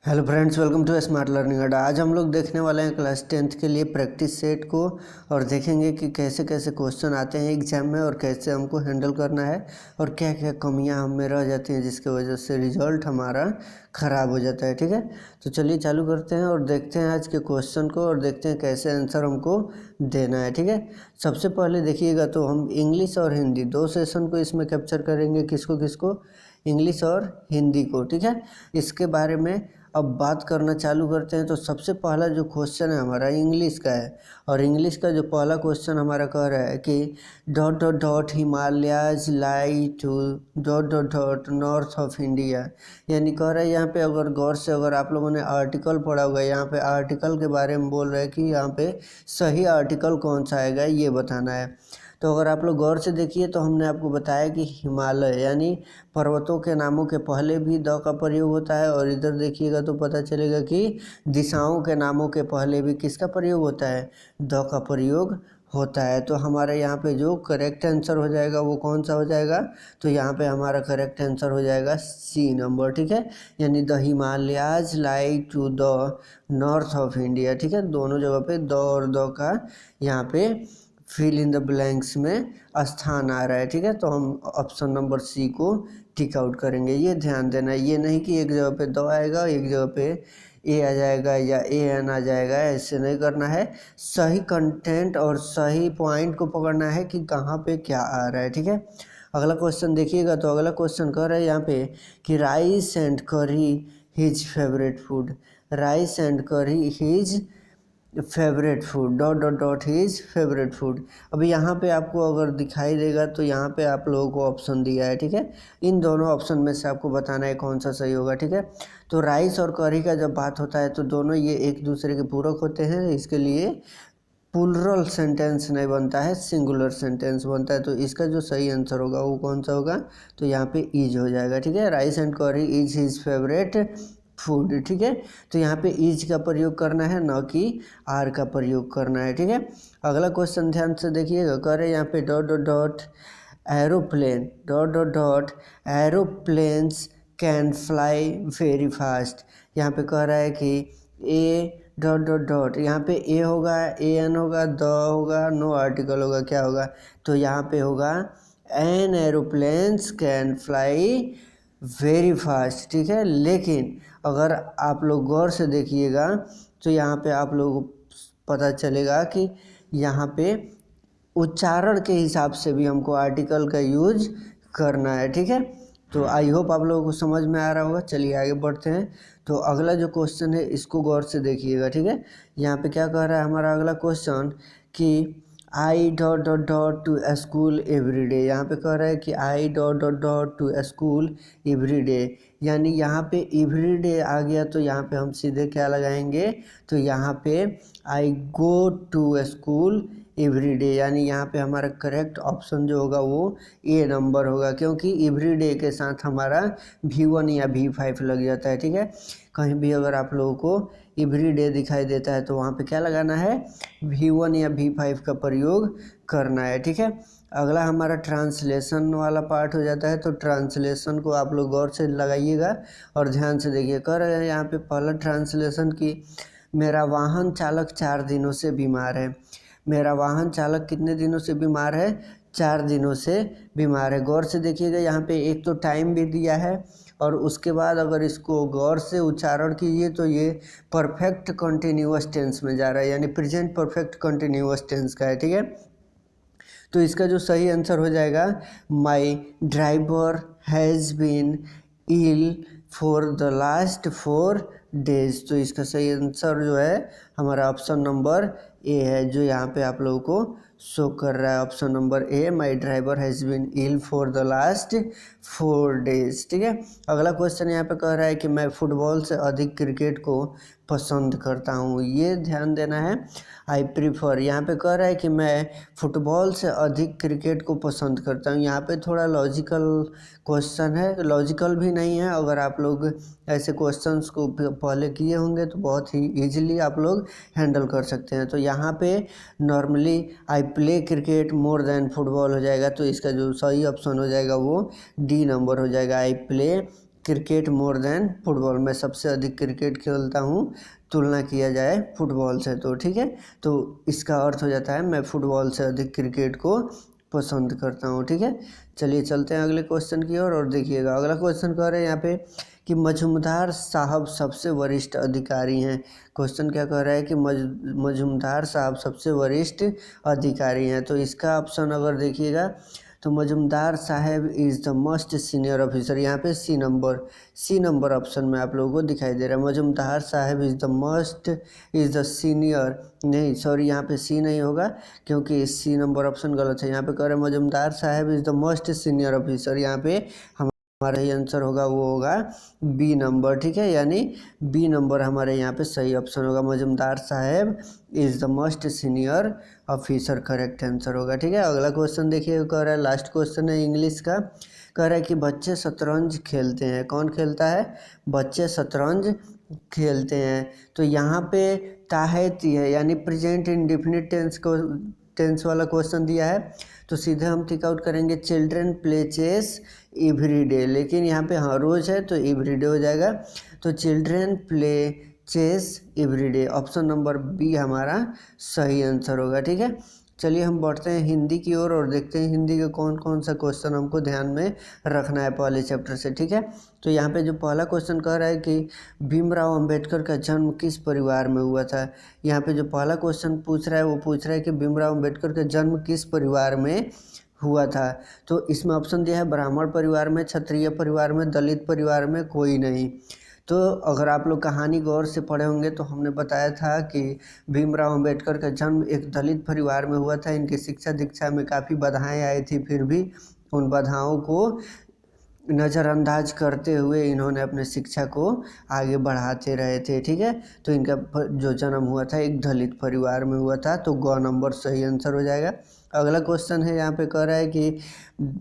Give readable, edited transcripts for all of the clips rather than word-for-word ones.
Hello friends, welcome to smart learning Adda. आज हम लोग देखने वाले हैं क्लास 10th के लिए प्रैक्टिस सेट को और देखेंगे कि कैसे कैसे क्वेश्चन आते हैं एग्जाम में और कैसे हमको हैंडल करना है और क्या क्या कमियां हम में रह जाती हैं जिसकी वजह से रिजल्ट हमारा ख़राब हो जाता है। ठीक है, तो चलिए चालू करते हैं और देखते हैं आज के क्वेश्चन को और देखते हैं कैसे आंसर हमको देना है। ठीक है, सबसे पहले देखिएगा तो हम इंग्लिश और हिंदी दो सेशन को इसमें कैप्चर करेंगे। किसको किसको? इंग्लिश और हिंदी को। ठीक है, इसके बारे में अब बात करना चालू करते हैं। तो सबसे पहला जो क्वेश्चन है हमारा इंग्लिश का है और इंग्लिश का जो पहला क्वेश्चन हमारा कह रहा है कि dot dot dot Himalayas lie to dot dot dot north of India. यानी कह रहा है यहाँ पे, अगर गौर से अगर आप लोगों ने आर्टिकल पढ़ा होगा, यहाँ पे आर्टिकल के बारे में बोल रहे हैं कि यहाँ पे सही आर्टिकल कौन सा आएगा ये बताना है। तो अगर आप लोग गौर से देखिए तो हमने आपको बताया कि हिमालय यानी पर्वतों के नामों के पहले भी द का प्रयोग होता है और इधर देखिएगा तो पता चलेगा कि दिशाओं के नामों के पहले भी किसका प्रयोग होता है? द का प्रयोग होता है। तो हमारे यहाँ पे जो करेक्ट आंसर हो जाएगा वो कौन सा हो जाएगा? तो यहाँ पे हमारा करेक्ट आंसर हो जाएगा सी नंबर। ठीक है, यानी the Himalayas lie to the north of India. ठीक है, दोनों जगह पे द और द का यहाँ पे फिल इन द ब्लैंक्स में स्थान आ रहा है। ठीक है, तो हम ऑप्शन नंबर सी को टिक आउट करेंगे। ये ध्यान देना है, ये नहीं कि एक जगह पे द आएगा एक जगह पे ए आ जाएगा या ए एन आ जाएगा, ऐसे नहीं करना है। सही कंटेंट और सही पॉइंट को पकड़ना है कि कहाँ पे क्या आ रहा है। ठीक है, अगला क्वेश्चन देखिएगा तो अगला क्वेश्चन कह रहा है यहाँ पे कि rice and curry his favourite food. Rice and curry his favourite food dot dot dot his favourite food. अभी यहाँ पे आपको अगर दिखाई देगा तो यहाँ पे आप लोगों को ऑप्शन दिया है। ठीक है, इन दोनों ऑप्शन में से आपको बताना है कौन सा सही होगा। ठीक है, तो राइस और करी का जब बात होता है तो दोनों ये एक दूसरे के पूरक होते हैं, इसके लिए प्लूरल सेंटेंस नहीं बनता है, सिंगुलर सेंटेंस बनता है। तो इसका जो सही आंसर होगा वो कौन सा होगा? तो यहाँ पे इज हो जाएगा। ठीक है, राइस एंड करी इज हिज फेवरेट फूड। ठीक है, तो यहाँ पे इज का प्रयोग करना है, न कि आर का प्रयोग करना है। ठीक है, अगला क्वेश्चन ध्यान से देखिएगा, करे यहाँ पे dot dot dot aeroplane dot dot dot aeroplanes can fly very fast. यहाँ पे कह रहा है कि ए डॉट डॉट डॉट, यहाँ पे ए होगा, ए एन होगा, द होगा, नो आर्टिकल होगा, क्या होगा? तो यहाँ पे होगा an aeroplanes can fly very fast. ठीक है, लेकिन अगर आप लोग गौर से देखिएगा तो यहाँ पे आप लोगों को पता चलेगा कि यहाँ पे उच्चारण के हिसाब से भी हमको आर्टिकल का यूज करना है। ठीक है, तो आई होप आप लोगों को समझ में आ रहा होगा। चलिए आगे बढ़ते हैं। तो अगला जो क्वेश्चन है इसको गौर से देखिएगा। ठीक है, यहाँ पे क्या कह रहा है हमारा अगला क्वेश्चन कि I dot dot dot to school every day. यहाँ पे कह रहा है कि I dot dot dot to school every day, यानी यहाँ पे एवरी डे आ गया तो यहाँ पे हम सीधे क्या लगाएंगे? तो यहाँ पे I go to school every day, यानी यहाँ पे हमारा करेक्ट ऑप्शन जो होगा वो ए नंबर होगा, क्योंकि एवरी डे के साथ हमारा V1 या V5 लग जाता है। ठीक है, कहीं भी अगर आप लोगों को एवरी डे दिखाई देता है तो वहाँ पे क्या लगाना है? V1 या V5 का प्रयोग करना है। ठीक है, अगला हमारा ट्रांसलेशन वाला पार्ट हो जाता है। तो ट्रांसलेशन को आप लोग गौर से लगाइएगा और ध्यान से देखिए। कर रहे हैं यहाँ पे पहला ट्रांसलेशन की मेरा वाहन चालक 4 दिनों से बीमार है। मेरा वाहन चालक कितने दिनों से बीमार है? 4 दिनों से बीमार है। गौर से देखिएगा, यहाँ पे एक तो टाइम भी दिया है और उसके बाद अगर इसको गौर से उच्चारण कीजिए तो ये परफेक्ट कंटिन्यूअस टेंस में जा रहा है, यानी प्रेजेंट परफेक्ट कंटिन्यूअस टेंस का है। ठीक है, तो इसका जो सही आंसर हो जाएगा, my driver has been ill for the last 4 days. तो इसका सही आंसर जो है हमारा ऑप्शन नंबर ए है, जो यहाँ पे आप लोगों को शो कर रहा है। Option number a, my driver has been ill for the last 4 days. ठीक है, अगला क्वेश्चन यहाँ पे कह रहा है कि मैं फुटबॉल से अधिक क्रिकेट को पसंद करता हूँ। ये ध्यान देना है, आई प्रीफर। यहाँ पे कह रहा है कि मैं फुटबॉल से अधिक क्रिकेट को पसंद करता हूँ। यहाँ पे थोड़ा लॉजिकल क्वेश्चन है, लॉजिकल भी नहीं है। अगर आप लोग ऐसे क्वेश्चंस को पहले किए होंगे तो बहुत ही ईजिली आप लोग हैंडल कर सकते हैं। तो यहाँ पे normally I play cricket more than football हो जाएगा, तो इसका जो सही ऑप्शन हो जाएगा वो डी नंबर हो जाएगा, I play cricket more than football, मैं सबसे अधिक क्रिकेट खेलता हूँ तुलना किया जाए फुटबॉल से। तो ठीक है, तो इसका अर्थ हो जाता है मैं फुटबॉल से अधिक क्रिकेट को पसंद करता हूँ। ठीक है, चलिए चलते हैं अगले क्वेश्चन की ओर और देखिएगा अगला क्वेश्चन कह रहे हैं यहाँ पे कि मजूमदार साहब सबसे वरिष्ठ अधिकारी हैं। क्वेश्चन क्या कह रहा है कि मजूमदार साहब सबसे वरिष्ठ अधिकारी हैं। तो इसका ऑप्शन अगर देखिएगा तो मजूमदार साहब is the most senior officer, यहाँ पे सी नंबर ऑप्शन में आप लोगों को दिखाई दे रहा है। मजूमदार साहब इज़ द सीनियर, नहीं सॉरी यहाँ पे सी नहीं होगा क्योंकि सी नंबर ऑप्शन गलत है। यहाँ पे कह रहे हैं मजूमदार साहब is the most senior officer, यहाँ पे हमारा ये आंसर होगा वो होगा बी नंबर। ठीक है, यानी बी नंबर हमारे यहाँ पे सही ऑप्शन होगा। मजूमदार साहब is the most senior officer, correct answer होगा। ठीक है, अगला क्वेश्चन देखिए कह रहा है, लास्ट क्वेश्चन है इंग्लिश का, कह रहा है कि बच्चे शतरंज खेलते हैं। कौन खेलता है? बच्चे शतरंज खेलते हैं। तो यहाँ पे ताहती है यानी प्रेजेंट इंडेफिनिट टेंस वाला क्वेश्चन दिया है, तो सीधे हम टिक आउट करेंगे children play chess every day, लेकिन यहाँ पे हाँ रोज है तो एवरी डे हो जाएगा। तो children play chess every day, option number b हमारा सही आंसर होगा। ठीक है, चलिए हम बढ़ते हैं हिंदी की ओर और देखते हैं हिंदी के कौन कौन सा क्वेश्चन हमको ध्यान में रखना है पहले चैप्टर से। ठीक है, तो यहाँ पे जो पहला क्वेश्चन कह रहा है कि भीमराव अंबेडकर का जन्म किस परिवार में हुआ था। यहाँ पे जो पहला क्वेश्चन पूछ रहा है वो पूछ रहा है कि भीमराव अंबेडकर का जन्म किस परिवार में हुआ था। तो इसमें ऑप्शन दिया है ब्राह्मण परिवार में, क्षत्रिय परिवार में, दलित परिवार में, कोई नहीं। तो अगर आप लोग कहानी गौर से पढ़े होंगे तो हमने बताया था कि भीमराव अंबेडकर का जन्म एक दलित परिवार में हुआ था। इनकी शिक्षा दीक्षा में काफ़ी बाधाएं आई थी, फिर भी उन बाधाओं को नज़रअंदाज करते हुए इन्होंने अपने शिक्षा को आगे बढ़ाते रहे थे। ठीक है, तो इनका जो जन्म हुआ था एक दलित परिवार में हुआ था, तो ग नंबर सही आंसर हो जाएगा। अगला क्वेश्चन है यहाँ पे कह रहा है कि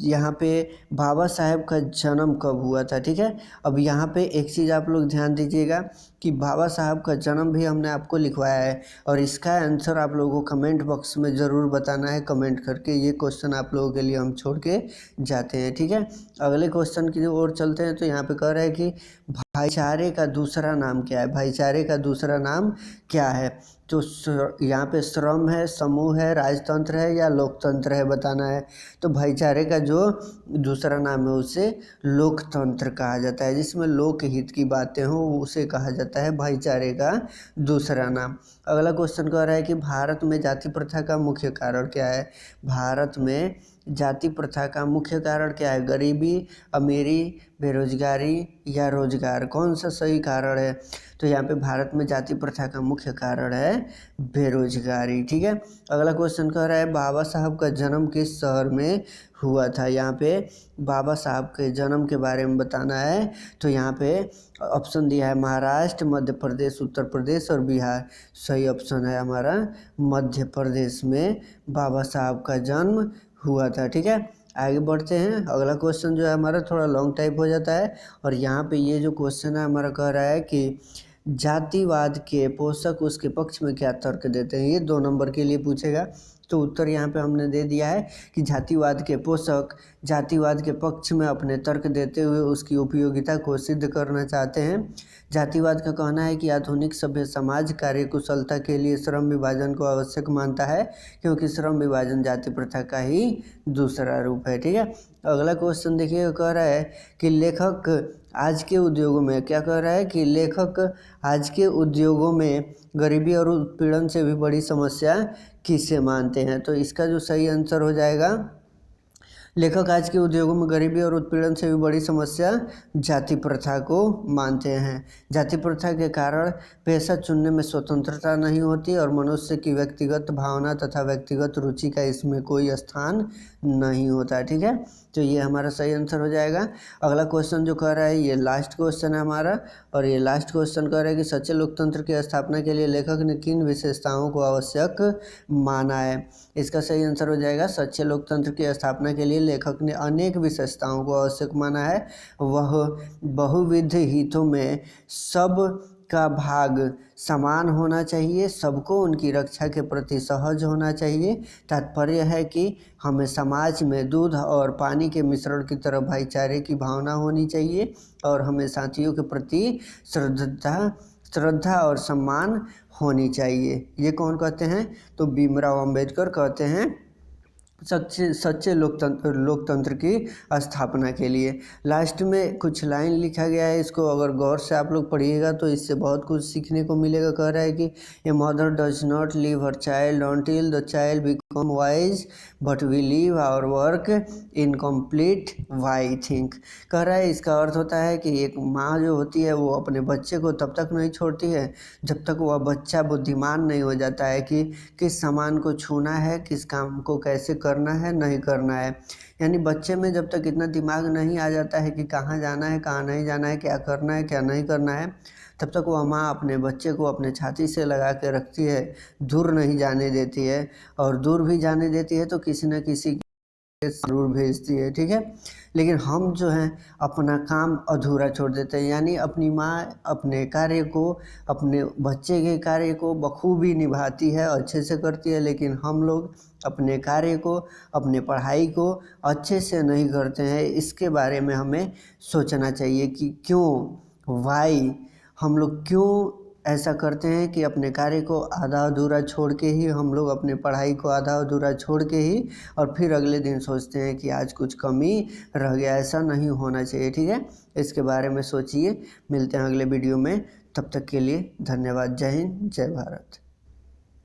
यहाँ पे बाबा साहेब का जन्म कब हुआ था। ठीक है, अब यहाँ पे एक चीज़ आप लोग ध्यान दीजिएगा कि बाबा साहब का जन्म भी हमने आपको लिखवाया है और इसका आंसर आप लोगों को कमेंट बॉक्स में ज़रूर बताना है कमेंट करके। ये क्वेश्चन आप लोगों के लिए हम छोड़ के जाते हैं। ठीक है, अगले क्वेश्चन की ओर चलते हैं। तो यहाँ पे कह रहा है कि भाईचारे का दूसरा नाम क्या है। भाईचारे का दूसरा नाम क्या है? तो यहाँ पे श्रम है, समूह है, राजतंत्र है या लोकतंत्र है बताना है। तो भाईचारे का जो दूसरा नाम है उसे लोकतंत्र कहा जाता है, जिसमें लोकहित की बातें हों उसे कहा जाता है भाईचारे का दूसरा नाम। अगला क्वेश्चन कह रहा है कि भारत में जाति प्रथा का मुख्य कारण क्या है। भारत में जाति प्रथा का मुख्य कारण क्या है? गरीबी, अमीरी, बेरोजगारी या रोजगार, कौन सा सही कारण है? तो यहाँ पे भारत में जाति प्रथा का मुख्य कारण है बेरोजगारी। ठीक है, अगला क्वेश्चन कह रहा है बाबा साहब का जन्म किस शहर में हुआ था। यहाँ पे बाबा साहब के जन्म के बारे में बताना है। तो यहाँ पे ऑप्शन दिया है महाराष्ट्र, मध्य प्रदेश, उत्तर प्रदेश और बिहार। सही ऑप्शन है हमारा मध्य प्रदेश में बाबा साहब का जन्म हुआ था। ठीक है, आगे बढ़ते हैं। अगला क्वेश्चन जो है हमारा थोड़ा लॉन्ग टाइप हो जाता है और यहाँ पे ये जो क्वेश्चन है हमारा कह रहा है कि जातिवाद के पोषक उसके पक्ष में क्या तर्क देते हैं। ये 2 नंबर के लिए पूछेगा, तो उत्तर यहाँ पे हमने दे दिया है कि जातिवाद के पोषक जातिवाद के पक्ष में अपने तर्क देते हुए उसकी उपयोगिता को सिद्ध करना चाहते हैं। जातिवाद का कहना है कि आधुनिक सभ्य समाज कार्यकुशलता के लिए श्रम विभाजन को आवश्यक मानता है, क्योंकि श्रम विभाजन जाति प्रथा का ही दूसरा रूप है। ठीक है, अगला क्वेश्चन देखिए कह रहा है कि लेखक आज के उद्योगों में, क्या कह रहा है कि लेखक आज के उद्योगों में गरीबी और उत्पीड़न से भी बड़ी समस्या किसे मानते हैं। तो इसका जो सही आंसर हो जाएगा, लेखक आज के उद्योगों में गरीबी और उत्पीड़न से भी बड़ी समस्या जाति प्रथा को मानते हैं। जाति प्रथा के कारण पेशा चुनने में स्वतंत्रता नहीं होती और मनुष्य की व्यक्तिगत भावना तथा व्यक्तिगत रुचि का इसमें कोई स्थान नहीं होता। ठीक है, तो ये हमारा सही आंसर हो जाएगा। अगला क्वेश्चन जो कह रहा है ये लास्ट क्वेश्चन है हमारा, और ये लास्ट क्वेश्चन कह रहा है कि सच्चे लोकतंत्र की स्थापना के लिए लेखक ने किन विशेषताओं को आवश्यक माना है। इसका सही आंसर हो जाएगा सच्चे लोकतंत्र की स्थापना के लिए लेखक ने अनेक विशेषताओं को आवश्यक माना है। वह बहुविध हितों में सब का भाग समान होना चाहिए, सबको उनकी रक्षा के प्रति सहज होना चाहिए। तात्पर्य है कि हमें समाज में दूध और पानी के मिश्रण की तरह भाईचारे की भावना होनी चाहिए और हमें साथियों के प्रति श्रद्धा और सम्मान होनी चाहिए। ये कौन कहते हैं? तो भीमराव अंबेडकर कहते हैं सच्चे लोकतंत्र की स्थापना के लिए। लास्ट में कुछ लाइन लिखा गया है, इसको अगर गौर से आप लोग पढ़िएगा तो इससे बहुत कुछ सीखने को मिलेगा। कह रहा है कि a mother does not leave her child until the child become wise but we leave our work incomplete why think. कह रहा है इसका अर्थ होता है कि एक माँ जो होती है वो अपने बच्चे को तब तक नहीं छोड़ती है जब तक वह बच्चा बुद्धिमान नहीं हो जाता है कि किस सामान को छूना है, किस काम को कैसे करना है, नहीं करना है। यानी बच्चे में जब तक इतना दिमाग नहीं आ जाता है कि कहाँ जाना है, कहाँ नहीं जाना है, क्या करना है, क्या नहीं करना है, तब तक वह माँ अपने बच्चे को अपने छाती से लगा के रखती है, दूर नहीं जाने देती है, और दूर भी जाने देती है तो किसी न किसी जरूर भेजती है। ठीक है, लेकिन हम जो हैं अपना काम अधूरा छोड़ देते हैं। यानी अपनी माँ अपने कार्य को, अपने बच्चे के कार्य को बखूबी निभाती है, अच्छे से करती है, लेकिन हम लोग अपने कार्य को, अपने पढ़ाई को अच्छे से नहीं करते हैं। इसके बारे में हमें सोचना चाहिए कि क्यों, वाई, हम लोग क्यों ऐसा करते हैं कि अपने कार्य को आधा अधूरा छोड़ के ही, हम लोग अपने पढ़ाई को आधा अधूरा छोड़ के ही और फिर अगले दिन सोचते हैं कि आज कुछ कमी रह गया। ऐसा नहीं होना चाहिए। ठीक है, इसके बारे में सोचिए। मिलते हैं अगले वीडियो में, तब तक के लिए धन्यवाद। जय हिंद, जय भारत।